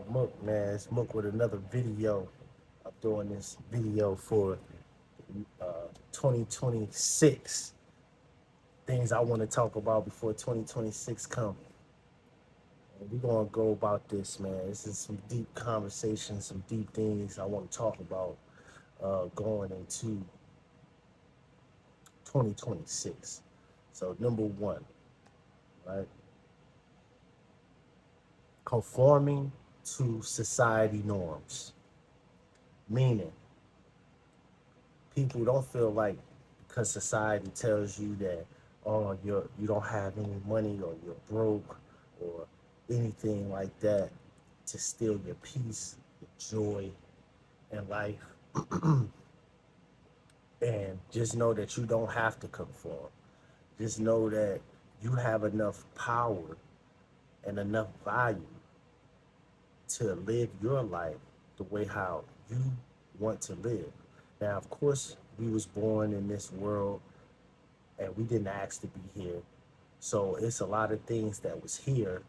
Mook, man. It's Mook with another video. I'm doing this video for 2026. Things I want to talk about before 2026 come. And we're going to go about this, man. This is some deep conversations, some deep things I want to talk about going into 2026. So, number one, right? Conforming to society norms. Meaning, people don't feel like because society tells you that you don't have any money or you're broke or anything like that to steal your peace, your joy in life. And just know that you don't have to conform. Just know that you have enough power and enough value to live your life the way how you want to live. Now, of course, we was born in this world and we didn't ask to be here. So it's a lot of things that was here,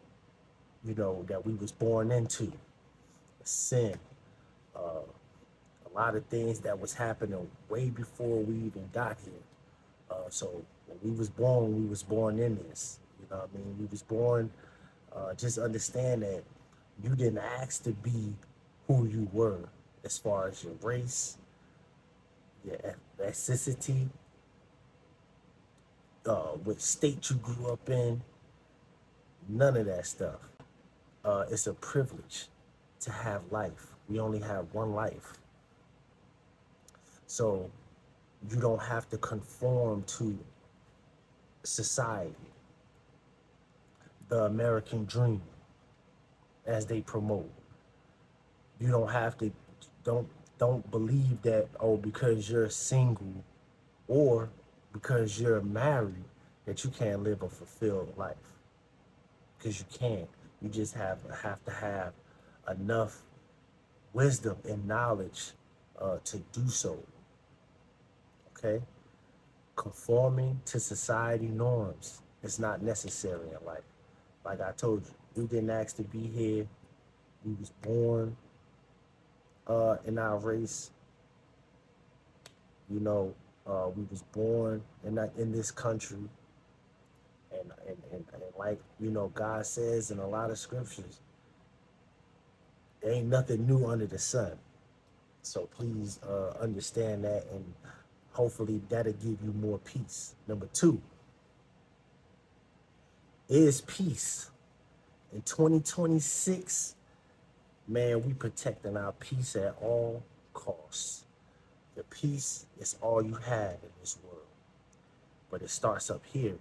that we was born into. Sin, uh, a lot of things that was happening way before we even got here. So when we was born in this. You know what I mean? We was born, just understand that you didn't ask to be who you were as far as your race, your ethnicity, what state you grew up in, none of that stuff. It's a privilege to have life. We only have one life. So you don't have to conform to society, the American dream, as they promote. You don't have to don't don't believe that, oh, because you're single or because you're married that you can't live a fulfilled life. Because you can't. You just have to have enough wisdom and knowledge to do so. Okay, conforming to society norms is not necessary in life. Like I told you, we didn't ask to be here. We was born in our race. We was born in this country, and like God says in a lot of scriptures, there ain't nothing new under the sun. So please understand that, and hopefully that'll give you more peace. Number two is peace. In 2026, man, we protecting our peace at all costs. The peace is all you have in this world, but it starts up here,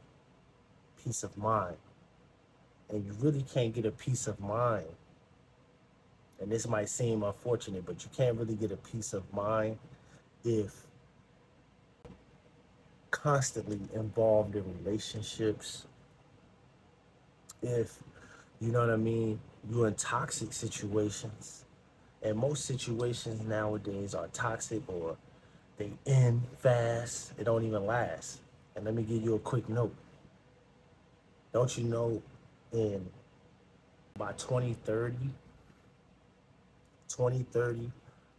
peace of mind. And you really can't get a peace of mind. And this might seem unfortunate, but you can't really get a peace of mind if constantly involved in relationships, if you know what I mean, you're in toxic situations. And most situations nowadays are toxic or they end fast. It don't even last. And let me give you a quick note. Don't you know in by 2030,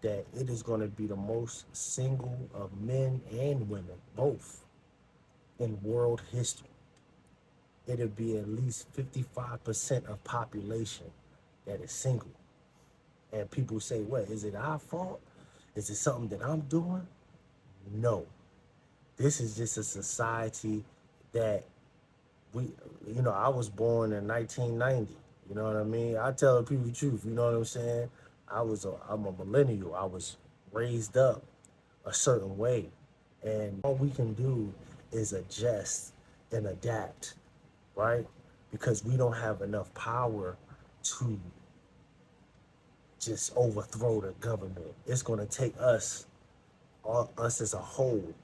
that it is going to be the most single of men and women, both, in world history. It'll be at least 55% of population that is single. And people say, what, is it our fault? Is it something that I'm doing? No. This is just a society that we, I was born in 1990. You know what I mean? I tell people the truth. You know what I'm saying? I'm a millennial. I was raised up a certain way, and all we can do is adjust and adapt, right? Because we don't have enough power to just overthrow the government. It's going to take us as a whole,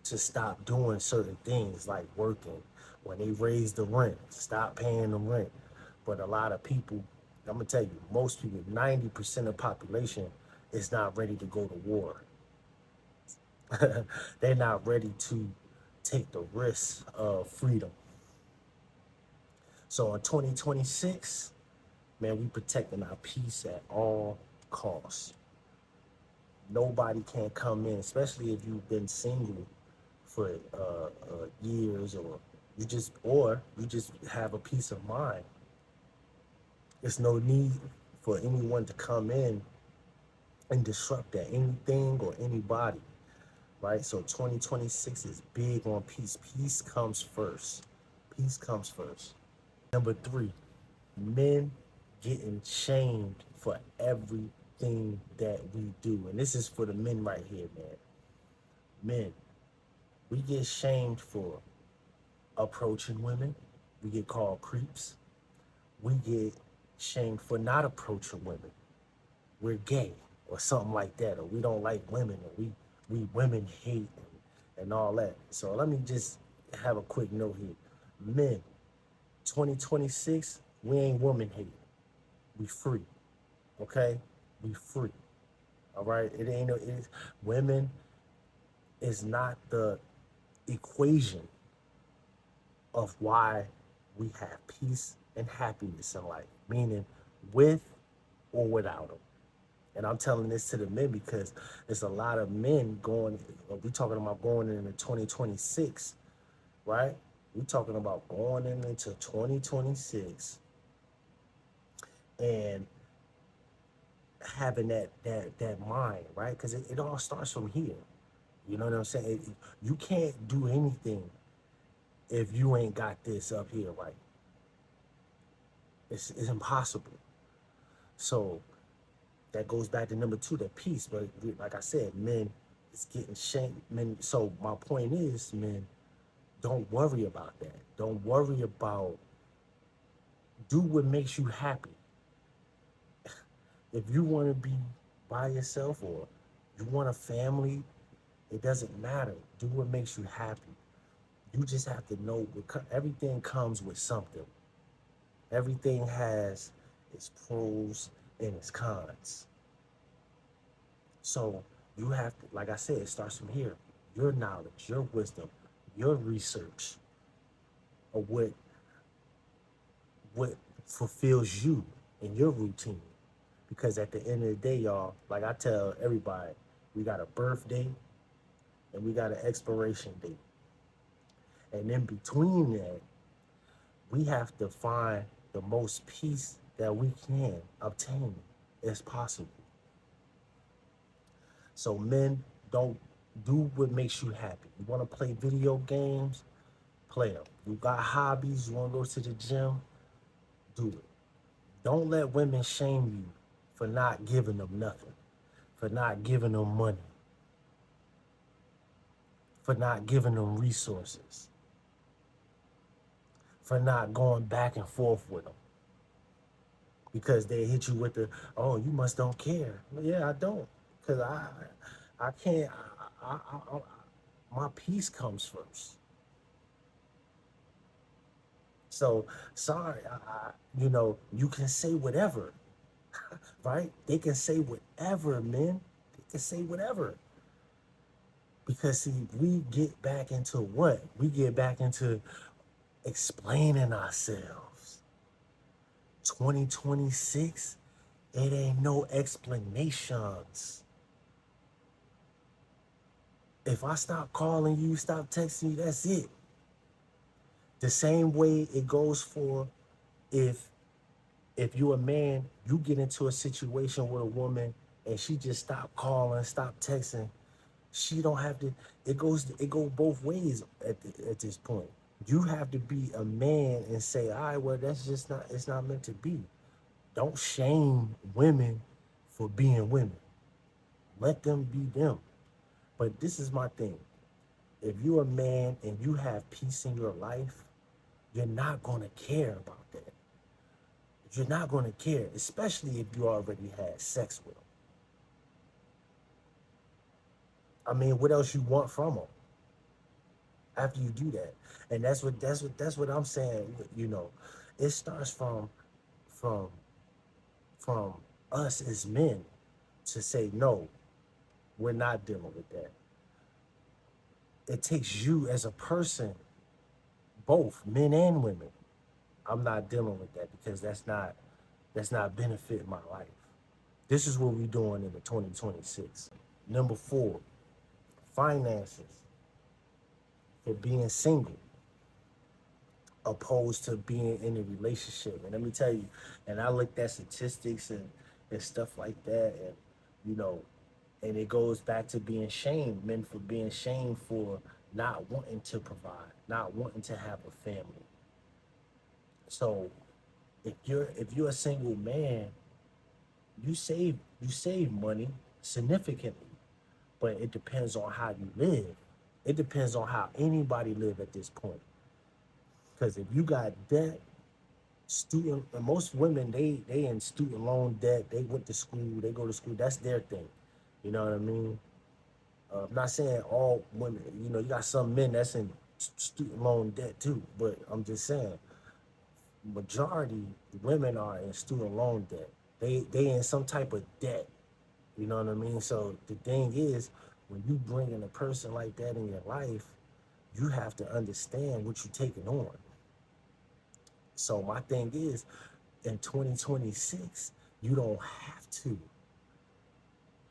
to stop doing certain things like working. When they raise the rent, stop paying the rent. But a lot of people, I'm gonna tell you, most people, 90% of the population is not ready to go to war. They're not ready to take the risk of freedom. So in 2026, man, we protecting our peace at all costs. Nobody can come in, especially if you've been single for years, or you just have a peace of mind. There's no need for anyone to come in and disrupt that anything or anybody, right? So 2026 is big on peace. Peace comes first. Peace comes first. Number three, men getting shamed for everything that we do. And this is for the men right here, man. Men, we get shamed for approaching women. We get called creeps. We get shamed for not approaching women. We're gay or something like that, or we don't like women, or we women hate and all that. So let me just have a quick note here. Men, 2026, we ain't woman hating. We free. Okay? We free. All right? It ain't no it's women is not the equation of why we have peace and happiness in life, meaning with or without them. And I'm telling this to the men because there's a lot of men going, we talking about going into 2026, right? We talking about going into 2026 and having that mind, right? Because it all starts from here. You know what I'm saying? You can't do anything if you ain't got this up here, right? It's impossible. So that goes back to number two, the peace. But like I said, men, it's getting shamed. Men. So my point is, men, don't worry about that. Don't worry about. Do what makes you happy. If you want to be by yourself or you want a family, it doesn't matter. Do what makes you happy. You just have to know everything comes with something. Everything has its pros and its cons. So you have to, like I said, it starts from here. Your knowledge, your wisdom, your research of what fulfills you in your routine. Because at the end of the day, y'all, like I tell everybody, we got a birthday and we got an expiration date. And in between that, we have to find the most peace that we can obtain as possible. So men, don't do what makes you happy. You want to play video games, play them. You got hobbies, you want to go to the gym, do it. Don't let women shame you for not giving them nothing, for not giving them money, for not giving them resources, for not going back and forth with them. Because they hit you with the, oh, you must don't care. Well, yeah, I don't, because I can't. I, my peace comes first. So sorry, you can say whatever, right? They can say whatever, man. They can say whatever. Because see, we get back into what? We get back into explaining ourselves. 2026, it ain't no explanations. If I stop calling you, stop texting you, that's it. The same way it goes for if you're a man, you get into a situation with a woman and she just stop calling, stop texting, she don't have to. It goes both ways at this point. You have to be a man and say, all right, well, that's just not. It's not meant to be. Don't shame women for being women. Let them be them. But this is my thing. If you're a man and you have peace in your life, you're not gonna care about that. You're not gonna care, especially if you already had sex with them. I mean, what else you want from them after you do that? And that's what I'm saying. It starts from from us as men to say no, we're not dealing with that. It takes you as a person, both men and women. I'm not dealing with that because that's not. that's not benefiting my life. This is what we're doing in the 2026. Number four, finances for being single opposed to being in a relationship. And let me tell you, and I looked at statistics and stuff like that, and you know, and it goes back to being shamed, men for being shamed for not wanting to provide, not wanting to have a family. So if you're a single man, you save money significantly, but it depends on how you live. It depends on how anybody live at this point. Because if you got debt, student, and most women they in student loan debt. They went to school. They go to school. That's their thing. You know what I mean? I'm not saying all women. You know, you got some men that's in student loan debt too. But I'm just saying, majority women are in student loan debt. They in some type of debt. You know what I mean? So the thing is, when you bring in a person like that in your life, you have to understand what you're taking on. So my thing is, in 2026, you don't have to.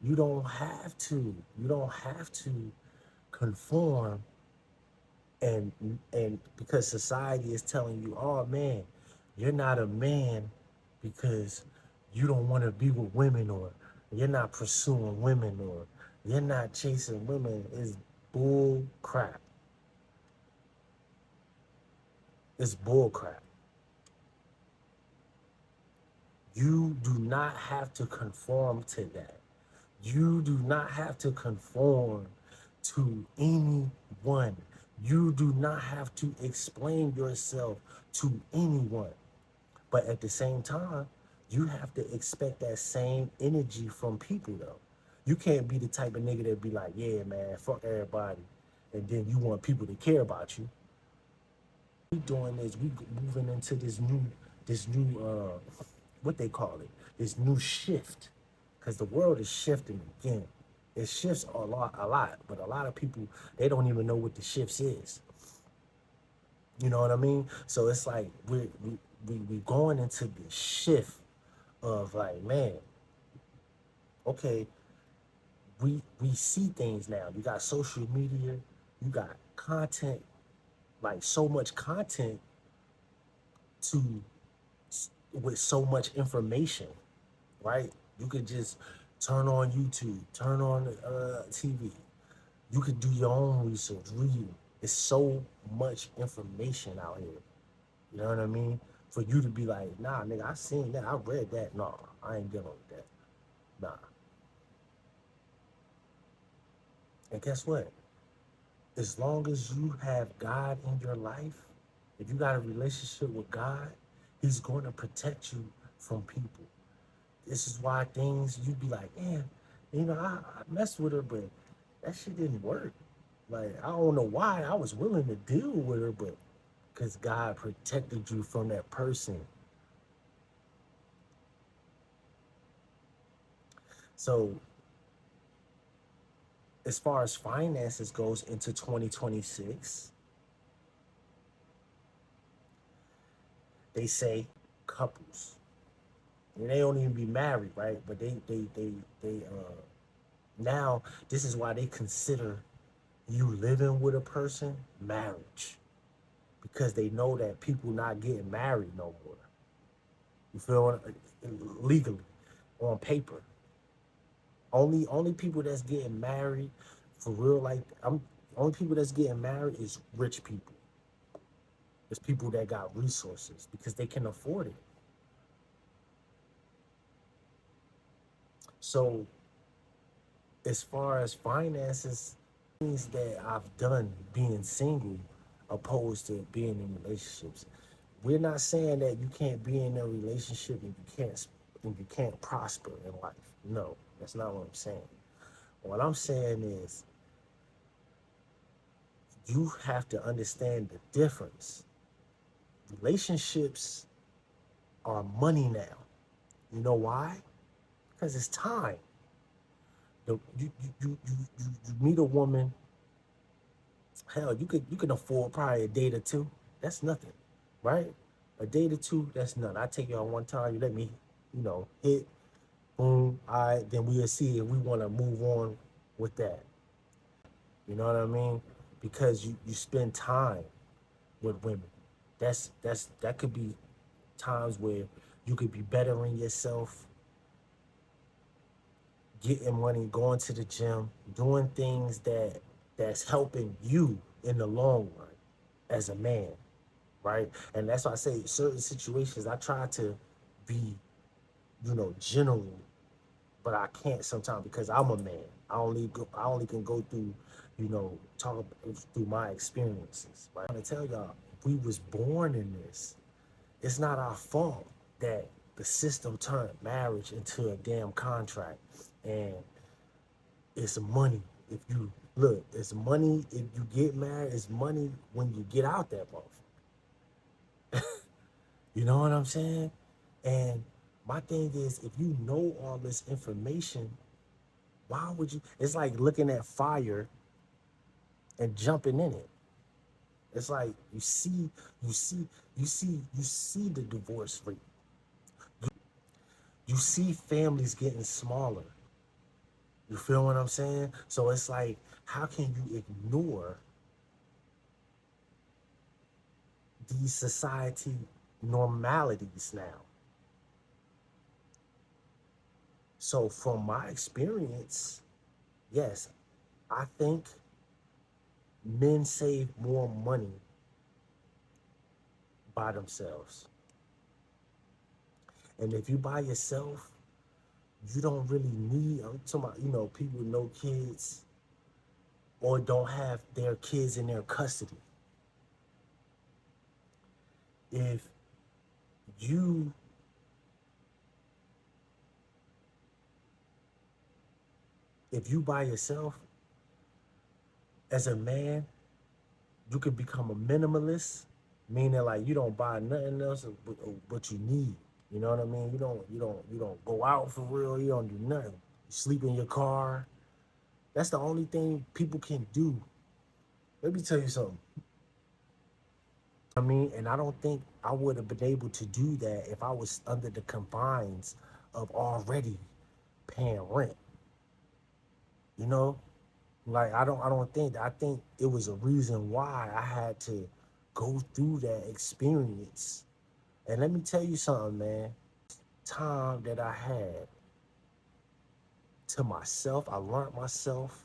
You don't have to. You don't have to conform and and because society is telling you, oh man, you're not a man because you don't want to be with women, or you're not pursuing women, or you're not chasing women, is bull crap. It's bull crap. You do not have to conform to that. You do not have to conform to anyone. You do not have to explain yourself to anyone. But at the same time, you have to expect that same energy from people though. You can't be the type of nigga that be like, yeah, man, fuck everybody. And then you want people to care about you. We doing this, we moving into this new what they call it, this new shift. Cause the world is shifting again. It shifts a lot, but a lot of people they don't even know what the shifts is. You know what I mean? So it's like we going into this shift of like, man, okay, we see things now. You got social media, you got content, like so much content to with so much information, right? You could just turn on YouTube, turn on TV. You could do your own research, read. It's so much information out here. You know what I mean? For you to be like, nah, nigga, I seen that, I read that. No, I ain't dealing with that. Nah. And guess what? As long as you have God in your life, if you got a relationship with God, He's going to protect you from people. This is why things you be like, man, I messed with her, but that shit didn't work. Like, I don't know why I was willing to deal with her, but because God protected you from that person. So, as far as finances goes into 2026, they say couples. And they don't even be married, right? But they now this is why they consider you living with a person marriage, because they know that people not getting married no more. You feel what? Legally, on paper. Only people that's getting married for real, like I'm only people that's getting married is rich people. It's people that got resources because they can afford it. So as far as finances, things that I've done being single opposed to being in relationships. We're not saying that you can't be in a relationship and you can't prosper in life. No, that's not what I'm saying. What I'm saying is you have to understand the difference. Relationships are money now. You know why? Because it's time. You meet a woman. Hell, you can afford probably a date or two. That's nothing, right? A date or two, that's nothing. I take you on one time. You let me. hit, boom, all right, then we'll see if we want to move on with that. You know what I mean? Because you spend time with women. That could be times where you could be bettering yourself, getting money, going to the gym, doing things that's helping you in the long run as a man, right? And that's why I say certain situations I try to be, general, but I can't sometimes because I'm a man. I only can go through, talk through my experiences. Right? I'm gonna tell y'all, we was born in this. It's not our fault that the system turned marriage into a damn contract, and it's money. If you look, it's money if you get married. It's money when you get out that motherfucker. You know what I'm saying? And my thing is, if you know all this information, why would you? It's like looking at fire and jumping in it. It's like you see the divorce rate. You see families getting smaller. You feel what I'm saying? So it's like, how can you ignore these society normalities now? So from my experience, yes, I think men save more money by themselves. And if you by yourself, you don't really need, I'm talking about, people with no kids or don't have their kids in their custody. If you if you by yourself as a man, you could become a minimalist, meaning like you don't buy nothing else but you need. You know what I mean? You don't go out for real. You don't do nothing. You sleep in your car. That's the only thing people can do. Let me tell you something. I mean, and I don't think I would have been able to do that if I was under the confines of already paying rent. You know, like I don't think I think it was a reason why I had to go through that experience. And let me tell you something, man. Time that I had to myself, I learned myself.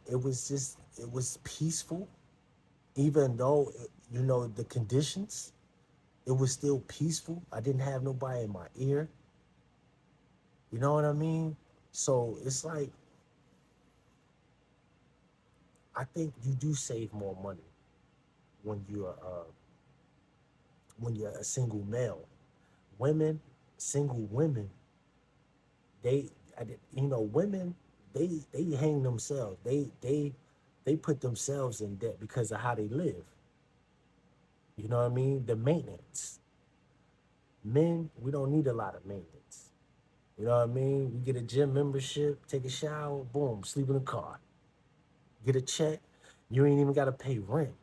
It was just, it was peaceful, even though, the conditions, it was still peaceful. I didn't have nobody in my ear. You know what I mean? So it's like, I think you do save more money when you're a single male. Women, single women, they, women, they hang themselves. They put themselves in debt because of how they live. You know what I mean? The maintenance. Men, we don't need a lot of maintenance. You know what I mean? We get a gym membership, take a shower, boom, sleep in the car. Get a check, you ain't even gotta pay rent.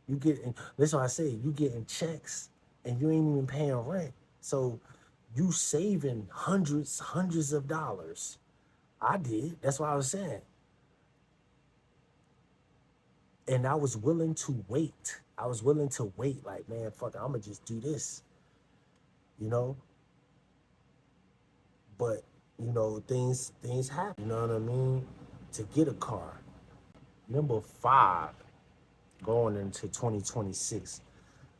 You get, that's why I say you getting checks and you ain't even paying rent. So you saving hundreds of dollars. I did. That's what I was saying. And I was willing to wait. I was willing to wait. Like, man, fuck it, I'm gonna just do this, you know. But things happen. You know what I mean? To get a car. Number five, going into 2026,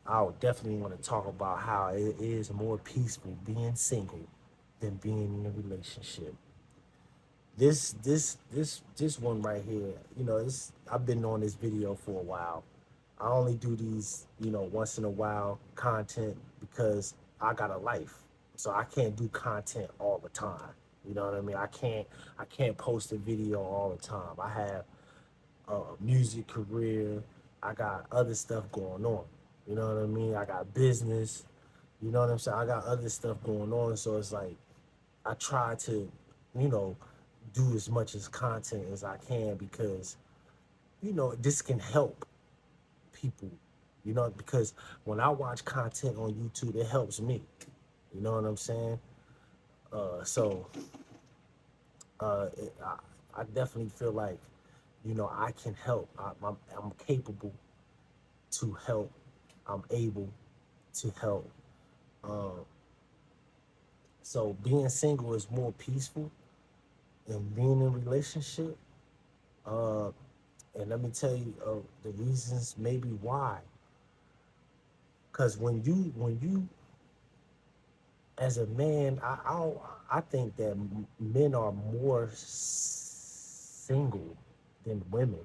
I would definitely want to talk about how it is more peaceful being single than being in a relationship. This one right here, it's I've been on this video for a while. I only do these, once in a while content because I got a life. So I can't do content all the time. You know what I mean? I can't post a video all the time. I have a music career. I got other stuff going on. You know what I mean? I got business. You know what I'm saying? I got other stuff going on. So it's like I try to, you know, do as much as content as I can because, this can help people. You know, because when I watch content on YouTube, it helps me. You know what I'm saying? So I definitely feel like, I can help. I'm capable to help. I'm able to help. Um, so being single is more peaceful than being in a relationship. Uh, and let me tell you the reasons maybe why. Because when you as a man, I think that men are more single than women.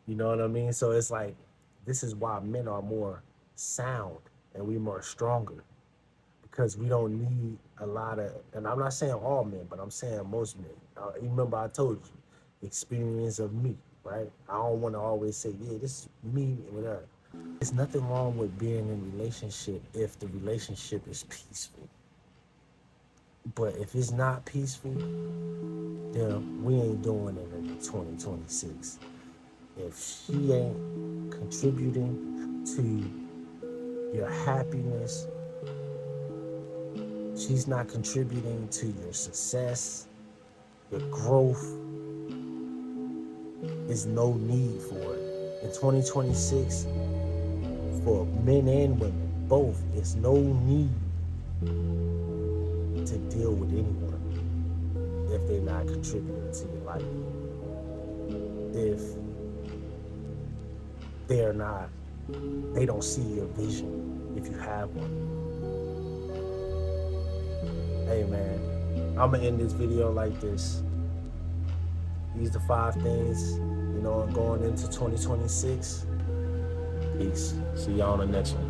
You know what I mean? So it's like this is why men are more sound and we more stronger because we don't need a lot of. And I'm not saying all men, but I'm saying most men. You remember I told you, experience of me, right? I don't want to always say, yeah, this is me and whatever. There's nothing wrong with being in a relationship if the relationship is peaceful. But if it's not peaceful, then we ain't doing it in 2026. If she ain't contributing to your happiness, she's not contributing to your success, your growth, there's no need for it. In 2026, for men and women, both, there's no need to deal with anyone if they're not contributing to your life. If they're not, they don't see your vision if you have one. Hey man, I'm gonna end this video like this. These are the 5 things, going into 2026. Peace. See y'all on the next one.